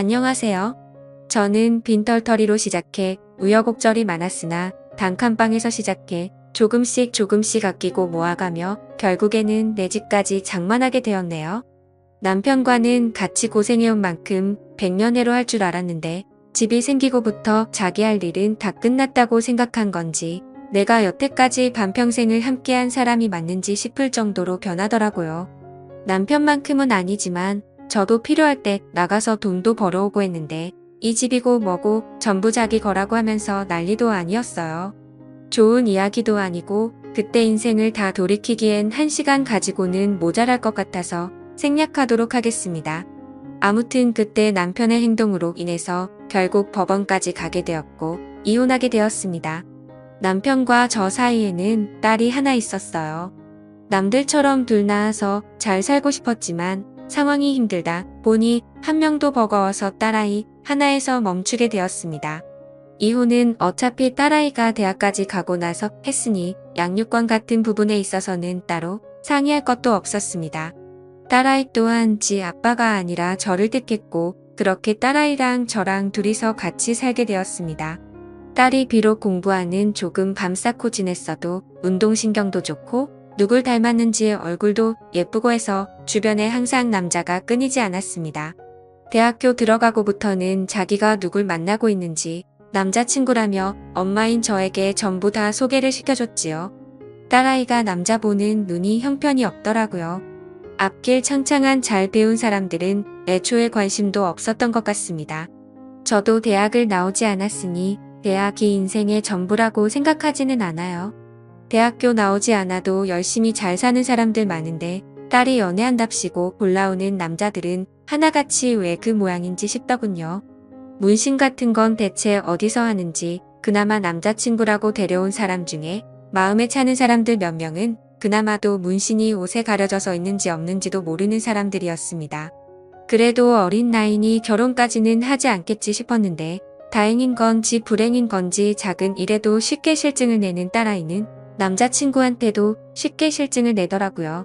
안녕하세요. 저는 빈털터리로 시작해 우여곡절이 많았으나 단칸방에서 시작해 조금씩 아끼고 모아가며 결국에는 내 집까지 장만하게 되었네요. 남편과는 같이 고생해온 만큼 백년해로 할 줄 알았는데 집이 생기고부터 자기 할 일은 다 끝났다고 생각한 건지 내가 여태까지 반평생을 함께한 사람이 맞는지 싶을 정도로 변하더라고요. 남편만큼은 아니지만 저도 필요할 때 나가서 돈도 벌어오고 했는데 이 집이고 뭐고 전부 자기 거라고 하면서 난리도 아니었어요. 좋은 이야기도 아니고 그때 인생을 다 돌이키기엔 1시간 가지고는 모자랄 것 같아서 생략하도록 하겠습니다. 아무튼 그때 남편의 행동으로 인해서 결국 법원까지 가게 되었고 이혼하게 되었습니다. 남편과 저 사이에는 딸이 하나 있었어요. 남들처럼 둘 낳아서 잘 살고 싶었지만 상황이 힘들다 보니 한 명도 버거워서 딸아이 하나에서 멈추게 되었습니다. 이혼은 어차피 딸아이가 대학까지 가고 나서 했으니 양육권 같은 부분에 있어서는 따로 상의할 것도 없었습니다. 딸아이 또한 지 아빠가 아니라 저를 택했고 그렇게 딸아이랑 저랑 둘이서 같이 살게 되었습니다. 딸이 비록 공부하는 조금 밤쌓고 지냈어도 운동신경도 좋고 누굴 닮았는지 얼굴도 예쁘고 해서 주변에 항상 남자가 끊이지 않았습니다. 대학교 들어가고부터는 자기가 누굴 만나고 있는지 남자친구라며 엄마인 저에게 전부 다 소개를 시켜줬지요. 딸아이가 남자 보는 눈이 형편이 없더라고요. 앞길 창창한 잘 배운 사람들은 애초에 관심도 없었던 것 같습니다. 저도 대학을 나오지 않았으니 대학이 인생의 전부라고 생각하지는 않아요. 대학교 나오지 않아도 열심히 잘 사는 사람들 많은데 딸이 연애한답시고 골라오는 남자들은 하나같이 왜 그 모양인지 싶더군요. 문신 같은 건 대체 어디서 하는지 그나마 남자친구라고 데려온 사람 중에 마음에 차는 사람들 몇 명은 그나마도 문신이 옷에 가려져서 있는지 없는지도 모르는 사람들이었습니다. 그래도 어린 나이니 결혼까지는 하지 않겠지 싶었는데 다행인 건지 불행인 건지 작은 일에도 쉽게 실증을 내는 딸아이는 남자친구한테도 쉽게 실증을 내더라고요.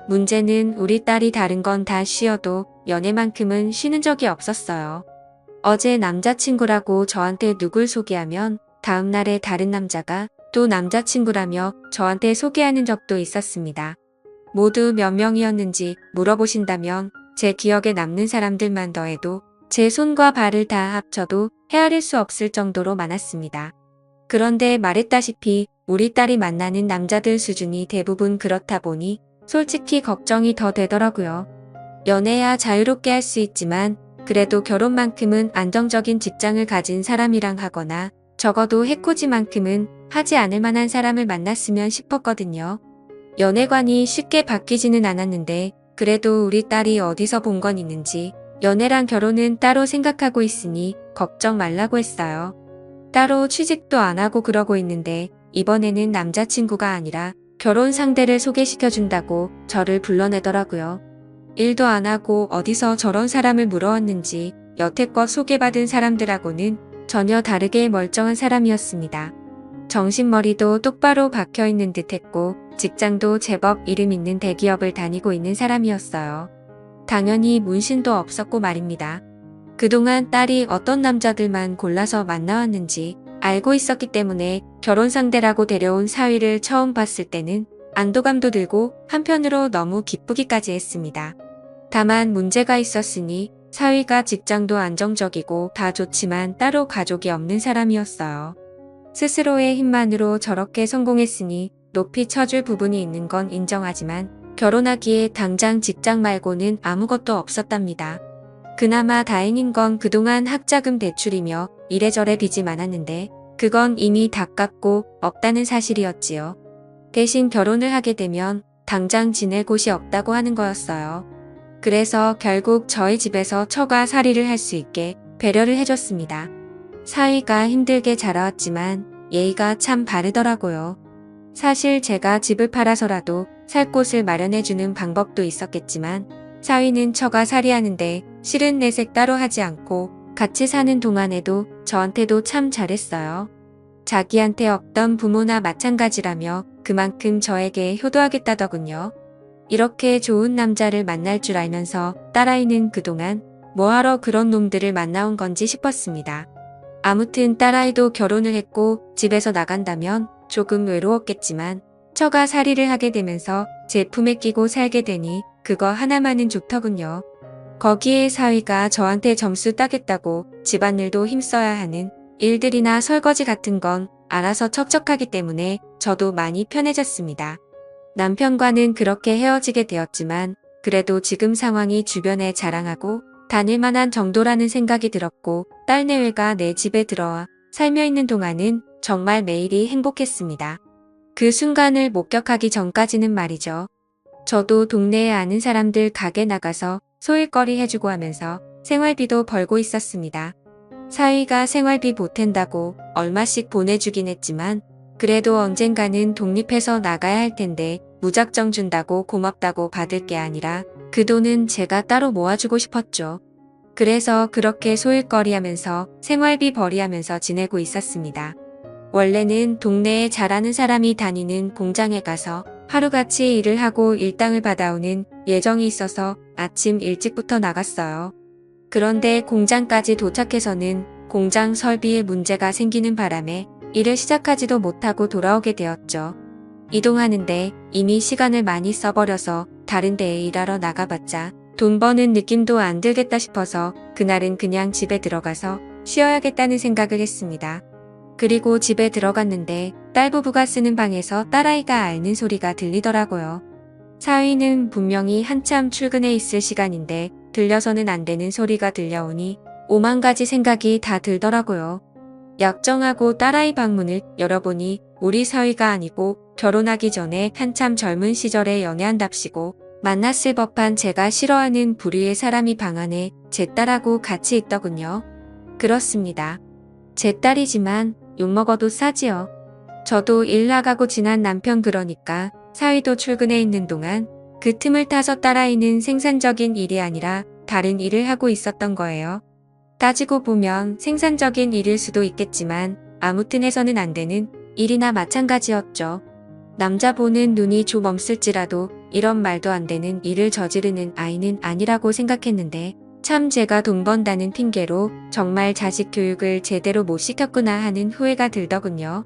문제는 우리 딸이 다른 건 다 쉬어도 연애만큼은 쉬는 적이 없었어요. 어제 남자친구라고 저한테 누굴 소개하면 다음날에 다른 남자가 또 남자친구라며 저한테 소개하는 적도 있었습니다. 모두 몇 명이었는지 물어보신다면 제 기억에 남는 사람들만 더해도 제 손과 발을 다 합쳐도 헤아릴 수 없을 정도로 많았습니다. 그런데 말했다시피 우리 딸이 만나는 남자들 수준이 대부분 그렇다 보니 솔직히 걱정이 더 되더라고요. 연애야 자유롭게 할 수 있지만 그래도 결혼만큼은 안정적인 직장을 가진 사람이랑 하거나 적어도 해코지만큼은 하지 않을 만한 사람을 만났으면 싶었거든요. 연애관이 쉽게 바뀌지는 않았는데 그래도 우리 딸이 어디서 본 건 있는지 연애랑 결혼은 따로 생각하고 있으니 걱정 말라고 했어요. 따로 취직도 안 하고 그러고 있는데 이번에는 남자친구가 아니라 결혼 상대를 소개시켜준다고 저를 불러내더라고요. 일도 안 하고 어디서 저런 사람을 물어왔는지 여태껏 소개받은 사람들하고는 전혀 다르게 멀쩡한 사람이었습니다. 정신머리도 똑바로 박혀있는 듯했고 직장도 제법 이름 있는 대기업을 다니고 있는 사람이었어요. 당연히 문신도 없었고 말입니다. 그동안 딸이 어떤 남자들만 골라서 만나왔는지 알고 있었기 때문에 결혼 상대라고 데려온 사위를 처음 봤을 때는 안도감도 들고 한편으로 너무 기쁘기까지 했습니다. 다만 문제가 있었으니 사위가 직장도 안정적이고 다 좋지만 따로 가족이 없는 사람이었어요. 스스로의 힘만으로 저렇게 성공했으니 높이 쳐줄 부분이 있는 건 인정하지만 결혼하기에 당장 직장 말고는 아무것도 없었답니다. 그나마 다행인 건 그동안 학자금 대출이며 이래저래 빚이 많았는데 그건 이미 다 갚고 없다는 사실이었지요. 대신 결혼을 하게 되면 당장 지낼 곳이 없다고 하는 거였어요. 그래서 결국 저희 집에서 처가살이를 할 수 있게 배려를 해줬습니다. 사위가 힘들게 자라왔지만 예의가 참 바르더라고요. 사실 제가 집을 팔아서라도 살 곳을 마련해주는 방법도 있었겠지만 사위는 처가살이하는데 실은 내색 따로 하지 않고 같이 사는 동안에도 저한테도 참 잘했어요. 자기한테 없던 부모나 마찬가지라며 그만큼 저에게 효도하겠다더군요. 이렇게 좋은 남자를 만날 줄 알면서 딸아이는 그동안 뭐하러 그런 놈들을 만나온 건지 싶었습니다. 아무튼 딸아이도 결혼을 했고 집에서 나간다면 조금 외로웠겠지만 처가 살이를 하게 되면서 제 품에 끼고 살게 되니 그거 하나만은 좋더군요. 거기에 사위가 저한테 점수 따겠다고 집안일도 힘써야 하는 일들이나 설거지 같은 건 알아서 척척하기 때문에 저도 많이 편해졌습니다. 남편과는 그렇게 헤어지게 되었지만 그래도 지금 상황이 주변에 자랑하고 다닐 만한 정도라는 생각이 들었고 딸내외가 내 집에 들어와 살며 있는 동안은 정말 매일이 행복했습니다. 그 순간을 목격하기 전까지는 말이죠. 저도 동네에 아는 사람들 가게 나가서 소일거리 해주고 하면서 생활비도 벌고 있었습니다. 사위가 생활비 보탠다고 얼마씩 보내주긴 했지만 그래도 언젠가는 독립해서 나가야 할 텐데 무작정 준다고 고맙다고 받을 게 아니라 그 돈은 제가 따로 모아주고 싶었죠. 그래서 그렇게 소일거리 하면서 생활비 벌이하면서 지내고 있었습니다. 원래는 동네에 잘 아는 사람이 다니는 공장에 가서 하루같이 일을 하고 일당을 받아오는 예정이 있어서 아침 일찍부터 나갔어요. 그런데 공장까지 도착해서는 공장 설비에 문제가 생기는 바람에 일을 시작하지도 못하고 돌아오게 되었죠. 이동하는데 이미 시간을 많이 써버려서 다른 데에 일하러 나가봤자 돈 버는 느낌도 안 들겠다 싶어서 그날은 그냥 집에 들어가서 쉬어야겠다는 생각을 했습니다. 그리고 집에 들어갔는데 딸부부가 쓰는 방에서 딸아이가 앓는 소리가 들리더라고요. 사위는 분명히 한참 출근해 있을 시간인데 들려서는 안 되는 소리가 들려오니 오만 가지 생각이 다 들더라고요. 약정하고 딸아이 방문을 열어보니 우리 사위가 아니고 결혼하기 전에 한참 젊은 시절에 연애한답시고 만났을 법한 제가 싫어하는 부류의 사람이 방 안에 제 딸하고 같이 있더군요. 그렇습니다. 제 딸이지만 욕먹어도 싸지요. 저도 일 나가고 지난 남편 그러니까 사위도 출근해 있는 동안 그 틈을 타서 딸아이는 생산적인 일이 아니라 다른 일을 하고 있었던 거예요. 따지고 보면 생산적인 일일 수도 있겠지만 아무튼 해서는 안 되는 일이나 마찬가지였죠. 남자 보는 눈이 좀 없을지라도 이런 말도 안 되는 일을 저지르는 아이는 아니라고 생각했는데 참 제가 돈 번다는 핑계로 정말 자식 교육을 제대로 못 시켰구나 하는 후회가 들더군요.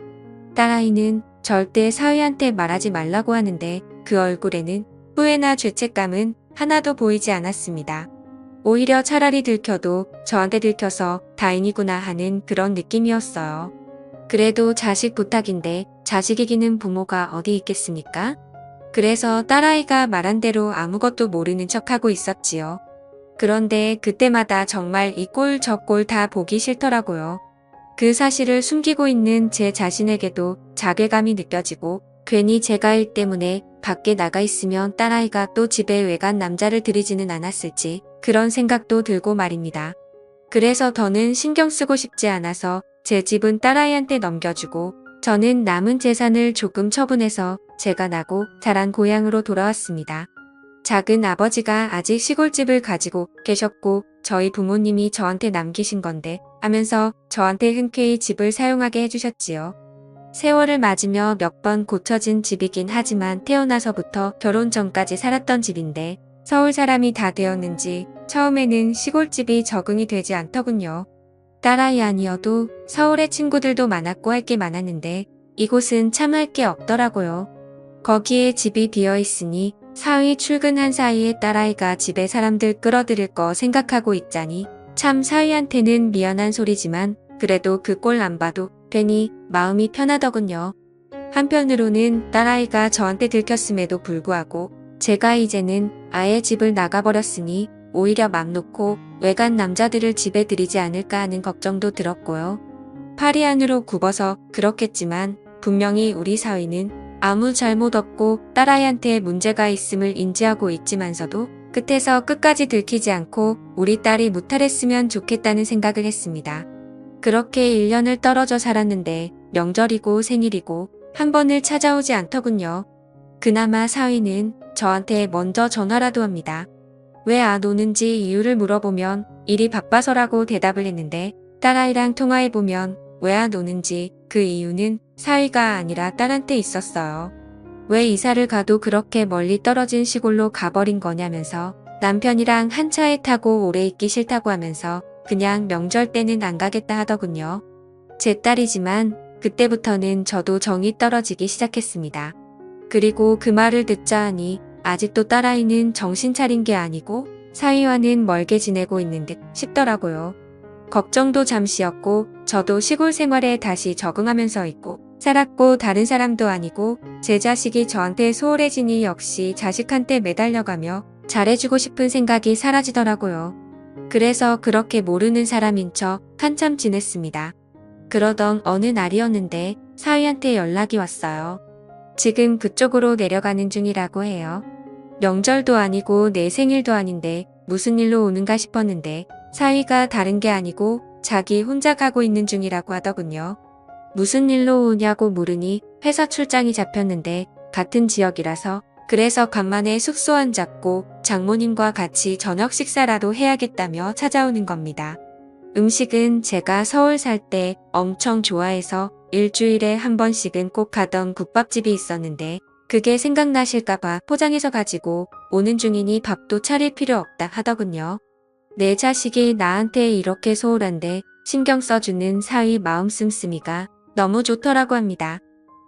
딸아이는 절대 사위한테 말하지 말라고 하는데 그 얼굴에는 후회나 죄책감은 하나도 보이지 않았습니다. 오히려 차라리 들켜도 저한테 들켜서 다행이구나 하는 그런 느낌이었어요. 그래도 자식 부탁인데 자식 이기는 부모가 어디 있겠습니까? 그래서 딸아이가 말한 대로 아무것도 모르는 척하고 있었지요. 그런데 그때마다 정말 이 꼴 저 꼴 다 보기 싫더라고요. 그 사실을 숨기고 있는 제 자신에게도 자괴감이 느껴지고 괜히 제가 일 때문에 밖에 나가 있으면 딸아이가 또 집에 외간 남자를 들이지는 않았을지 그런 생각도 들고 말입니다. 그래서 더는 신경 쓰고 싶지 않아서 제 집은 딸아이한테 넘겨주고 저는 남은 재산을 조금 처분해서 제가 나고 자란 고향으로 돌아왔습니다. 작은 아버지가 아직 시골집을 가지고 계셨고 저희 부모님이 저한테 남기신 건데 하면서 저한테 흔쾌히 집을 사용하게 해주셨지요. 세월을 맞으며 몇 번 고쳐진 집이긴 하지만 태어나서부터 결혼 전까지 살았던 집인데 서울 사람이 다 되었는지 처음에는 시골집이 적응이 되지 않더군요. 딸아이 아니어도 서울에 친구들도 많았고 할 게 많았는데 이곳은 참 할 게 없더라고요. 거기에 집이 비어 있으니 사위 출근한 사이에 딸아이가 집에 사람들 끌어들일 거 생각하고 있자니 참 사위한테는 미안한 소리지만 그래도 그 꼴 안 봐도 되니 마음이 편하더군요. 한편으로는 딸아이가 저한테 들켰음에도 불구하고 제가 이제는 아예 집을 나가버렸으니 오히려 맘 놓고 외간 남자들을 집에 들이지 않을까 하는 걱정도 들었고요. 팔이 안으로 굽어서 그렇겠지만 분명히 우리 사위는 아무 잘못 없고 딸아이한테 문제가 있음을 인지하고 있지만서도 끝에서 끝까지 들키지 않고 우리 딸이 무탈했으면 좋겠다는 생각을 했습니다. 그렇게 1년을 떨어져 살았는데 명절이고 생일이고 한 번을 찾아오지 않더군요. 그나마 사위는 저한테 먼저 전화라도 합니다. 왜 안 오는지 이유를 물어보면 일이 바빠서라고 대답을 했는데 딸아이랑 통화해보면 왜 안 오는지 그 이유는 사위가 아니라 딸한테 있었어요. 왜 이사를 가도 그렇게 멀리 떨어진 시골로 가버린 거냐면서 남편이랑 한 차에 타고 오래 있기 싫다고 하면서 그냥 명절 때는 안 가겠다 하더군요. 제 딸이지만 그때부터는 저도 정이 떨어지기 시작했습니다. 그리고 그 말을 듣자 하니 아직도 딸아이는 정신 차린 게 아니고 사위와는 멀게 지내고 있는 듯 싶더라고요. 걱정도 잠시였고 저도 시골 생활에 다시 적응하면서 있고 살았고 다른 사람도 아니고 제 자식이 저한테 소홀해지니 역시 자식한테 매달려가며 잘해주고 싶은 생각이 사라지더라고요. 그래서 그렇게 모르는 사람인 척 한참 지냈습니다. 그러던 어느 날이었는데 사위한테 연락이 왔어요. 지금 그쪽으로 내려가는 중이라고 해요. 명절도 아니고 내 생일도 아닌데 무슨 일로 오는가 싶었는데 사위가 다른 게 아니고 자기 혼자 가고 있는 중이라고 하더군요. 무슨 일로 오냐고 물으니 회사 출장이 잡혔는데 같은 지역이라서 그래서 간만에 숙소 안 잡고 장모님과 같이 저녁 식사라도 해야겠다며 찾아오는 겁니다. 음식은 제가 서울 살 때 엄청 좋아해서 일주일에 한 번씩은 꼭 가던 국밥집이 있었는데 그게 생각나실까봐 포장해서 가지고 오는 중이니 밥도 차릴 필요 없다 하더군요. 내 자식이 나한테 이렇게 소홀한데 신경 써주는 사위 마음 씀씀이가 너무 좋더라고 합니다.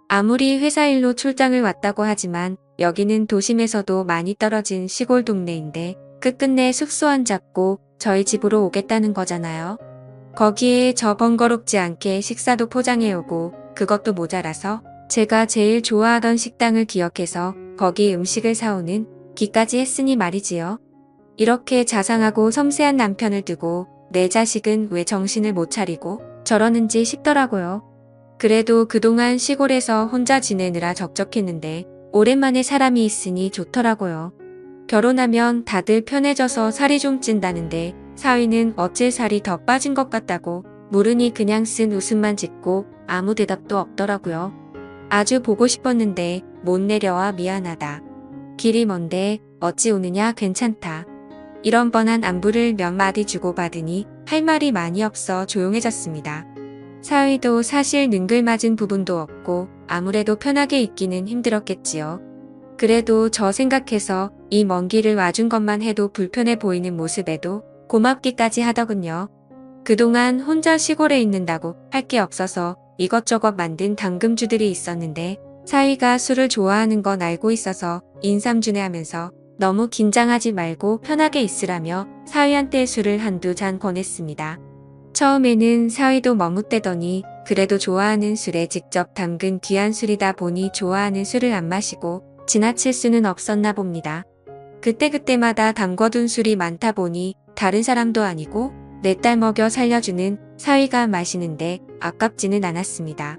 아무리 회사 일로 출장을 왔다고 하지만 여기는 도심에서도 많이 떨어진 시골 동네인데 끝끝내 숙소 안 잡고 저희 집으로 오겠다는 거잖아요. 거기에 저 번거롭지 않게 식사도 포장해오고 그것도 모자라서 제가 제일 좋아하던 식당을 기억해서 거기 음식을 사오는 기까지 했으니 말이지요. 이렇게 자상하고 섬세한 남편을 두고 내 자식은 왜 정신을 못 차리고 저러는지 싶더라고요. 그래도 그동안 시골에서 혼자 지내느라 적적했는데 오랜만에 사람이 있으니 좋더라고요. 결혼하면 다들 편해져서 살이 좀 찐다는데 사위는 어째 살이 더 빠진 것 같다고 물으니 그냥 쓴 웃음만 짓고 아무 대답도 없더라고요. 아주 보고 싶었는데 못 내려와 미안하다. 길이 먼데 어찌 오느냐 괜찮다. 이런 뻔한 안부를 몇 마디 주고받으니 할 말이 많이 없어 조용해졌습니다. 사위도 사실 능글맞은 부분도 없고 아무래도 편하게 있기는 힘들었겠지요. 그래도 저 생각해서 이 먼 길을 와준 것만 해도 불편해 보이는 모습에도 고맙기까지 하더군요. 그동안 혼자 시골에 있는다고 할 게 없어서 이것저것 만든 당금주들이 있었는데 사위가 술을 좋아하는 건 알고 있어서 인삼주례하면서 너무 긴장하지 말고 편하게 있으라며 사위한테 술을 한두 잔 권했습니다. 처음에는 사위도 머뭇대더니 그래도 좋아하는 술에 직접 담근 귀한 술이다 보니 좋아하는 술을 안 마시고 지나칠 수는 없었나 봅니다. 그때그때마다 담궈둔 술이 많다 보니 다른 사람도 아니고 내 딸 먹여 살려주는 사위가 마시는데 아깝지는 않았습니다.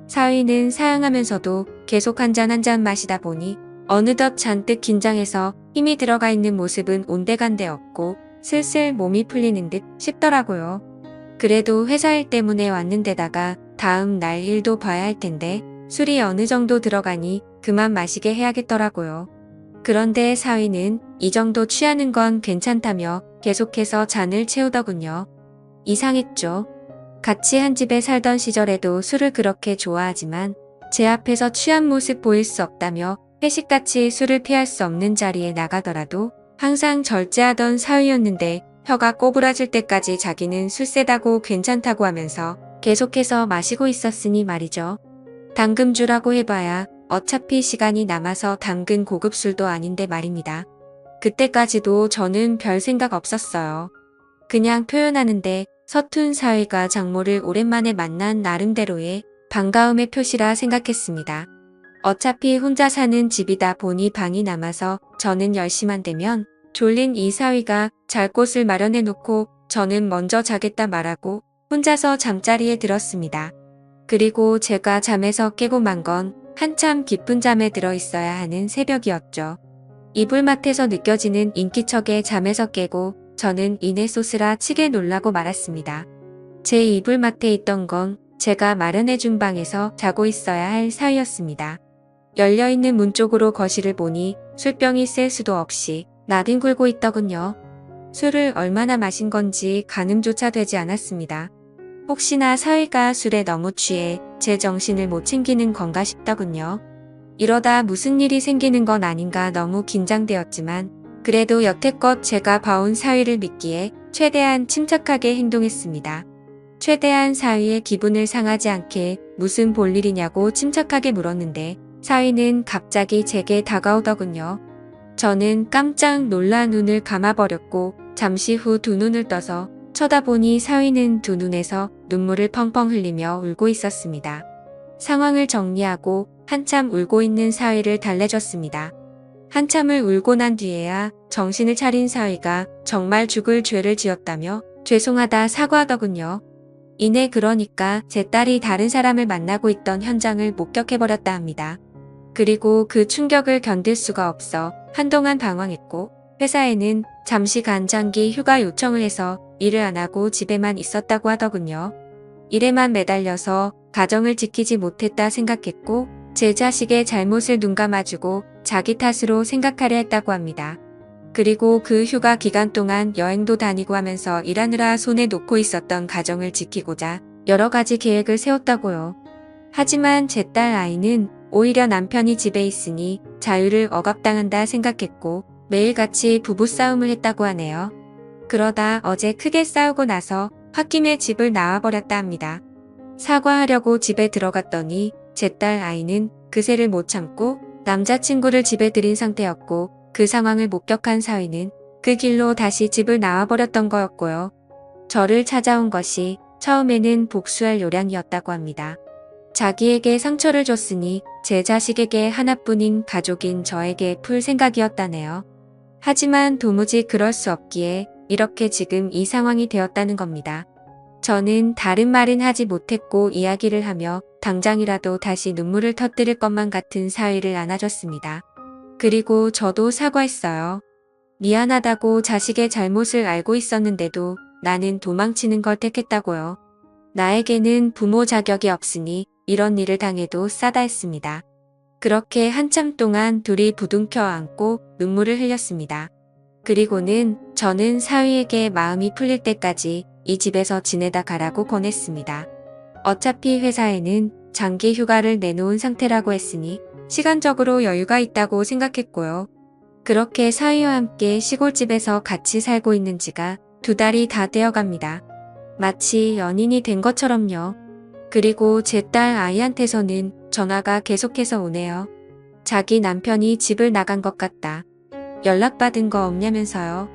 사위는 사양하면서도 계속 한 잔 한 잔 마시다 보니 어느덧 잔뜩 긴장해서 힘이 들어가 있는 모습은 온데간데 없고 슬슬 몸이 풀리는 듯 싶더라고요. 그래도 회사 일 때문에 왔는데다가 다음 날 일도 봐야 할 텐데 술이 어느 정도 들어가니 그만 마시게 해야겠더라고요. 그런데 사위는 이 정도 취하는 건 괜찮다며 계속해서 잔을 채우더군요. 이상했죠. 같이 한 집에 살던 시절에도 술을 그렇게 좋아하지만 제 앞에서 취한 모습 보일 수 없다며 회식같이 술을 피할 수 없는 자리에 나가더라도 항상 절제하던 사위였는데 혀가 꼬부라질 때까지 자기는 술 세다고 괜찮다고 하면서 계속해서 마시고 있었으니 말이죠. 당금주라고 해봐야 어차피 시간이 남아서 담근 고급 술도 아닌데 말입니다. 그때까지도 저는 별 생각 없었어요. 그냥 표현하는데 서툰 사위가 장모를 오랜만에 만난 나름대로의 반가움의 표시라 생각했습니다. 어차피 혼자 사는 집이다 보니 방이 남아서 저는 10시만 되면 졸린 이 사위가 잘 곳을 마련해 놓고 저는 먼저 자겠다 말하고 혼자서 잠자리에 들었습니다. 그리고 제가 잠에서 깨고 만 건 한참 깊은 잠에 들어 있어야 하는 새벽이었죠. 이불맛에서 느껴지는 인기척에 잠에서 깨고 저는 이내 소스라 치게 놀라고 말았습니다. 제 이불맛에 있던 건 제가 마련해준 방에서 자고 있어야 할 사위였습니다. 열려있는 문 쪽으로 거실을 보니 술병이 셀 수도 없이 나뒹굴고 있더군요. 술을 얼마나 마신 건지 가늠조차 되지 않았습니다. 혹시나 사위가 술에 너무 취해 제 정신을 못 챙기는 건가 싶더군요. 이러다 무슨 일이 생기는 건 아닌가 너무 긴장되었지만 그래도 여태껏 제가 봐온 사위를 믿기에 최대한 침착하게 행동했습니다. 최대한 사위의 기분을 상하지 않게 무슨 볼일이냐고 침착하게 물었는데 사위는 갑자기 제게 다가오더군요. 저는 깜짝 놀라 눈을 감아버렸고 잠시 후 두 눈을 떠서 쳐다보니 사위는 두 눈에서 눈물을 펑펑 흘리며 울고 있었습니다. 상황을 정리하고 한참 울고 있는 사위를 달래줬습니다. 한참을 울고 난 뒤에야 정신을 차린 사위가 정말 죽을 죄를 지었다며 죄송하다 사과하더군요. 이내 그러니까 제 딸이 다른 사람을 만나고 있던 현장을 목격해버렸다 합니다. 그리고 그 충격을 견딜 수가 없어 한동안 방황했고 회사에는 잠시 간장기 휴가 요청을 해서 일을 안 하고 집에만 있었다고 하더군요. 일에만 매달려서 가정을 지키지 못했다 생각했고 제 자식의 잘못을 눈감아주고 자기 탓으로 생각하려 했다고 합니다. 그리고 그 휴가 기간 동안 여행도 다니고 하면서 일하느라 손에 놓고 있었던 가정을 지키고자 여러 가지 계획을 세웠다고요. 하지만 제 딸 아이는 오히려 남편이 집에 있으니 자유를 억압당한다 생각했고 매일같이 부부싸움을 했다고 하네요. 그러다 어제 크게 싸우고 나서 홧김에 집을 나와버렸다 합니다. 사과하려고 집에 들어갔더니 제 딸 아이는 그새를 못 참고 남자친구를 집에 들인 상태였고 그 상황을 목격한 사위는 그 길로 다시 집을 나와버렸던 거였고요. 저를 찾아온 것이 처음에는 복수할 요량이었다고 합니다. 자기에게 상처를 줬으니 제 자식에게 하나뿐인 가족인 저에게 풀 생각이었다네요. 하지만 도무지 그럴 수 없기에 이렇게 지금 이 상황이 되었다는 겁니다. 저는 다른 말은 하지 못했고 이야기를 하며 당장이라도 다시 눈물을 터뜨릴 것만 같은 사위를 안아줬습니다. 그리고 저도 사과했어요. 미안하다고 자식의 잘못을 알고 있었는데도 나는 도망치는 걸 택했다고요. 나에게는 부모 자격이 없으니 이런 일을 당해도 싸다 했습니다. 그렇게 한참 동안 둘이 부둥켜 안고 눈물을 흘렸습니다. 그리고는 저는 사위에게 마음이 풀릴 때까지 이 집에서 지내다 가라고 권했습니다. 어차피 회사에는 장기 휴가를 내놓은 상태라고 했으니 시간적으로 여유가 있다고 생각했고요. 그렇게 사위와 함께 시골집에서 같이 살고 있는 지가 2달이 다 되어갑니다. 마치 연인이 된 것처럼요. 그리고 제 딸 아이한테서는 전화가 계속해서 오네요. 자기 남편이 집을 나간 것 같다. 연락받은 거 없냐면서요.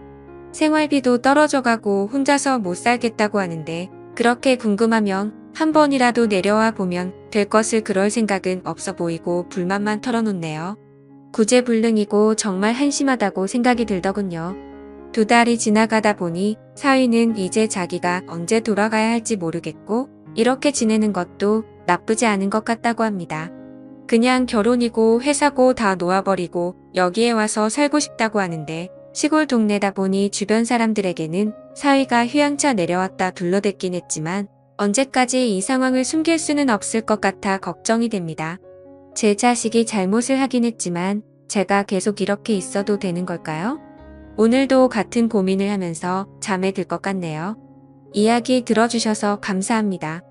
생활비도 떨어져가고 혼자서 못 살겠다고 하는데 그렇게 궁금하면 한 번이라도 내려와 보면 될 것을 그럴 생각은 없어 보이고 불만만 털어놓네요. 구제불능이고 정말 한심하다고 생각이 들더군요. 2달이 지나가다 보니 사위는 이제 자기가 언제 돌아가야 할지 모르겠고 이렇게 지내는 것도 나쁘지 않은 것 같다고 합니다. 그냥 결혼이고 회사고 다 놓아버리고 여기에 와서 살고 싶다고 하는데 시골 동네다 보니 주변 사람들에게는 사위가 휴양차 내려왔다 둘러댔긴 했지만 언제까지 이 상황을 숨길 수는 없을 것 같아 걱정이 됩니다. 제 자식이 잘못을 하긴 했지만 제가 계속 이렇게 있어도 되는 걸까요? 오늘도 같은 고민을 하면서 잠에 들 것 같네요. 이야기 들어주셔서 감사합니다.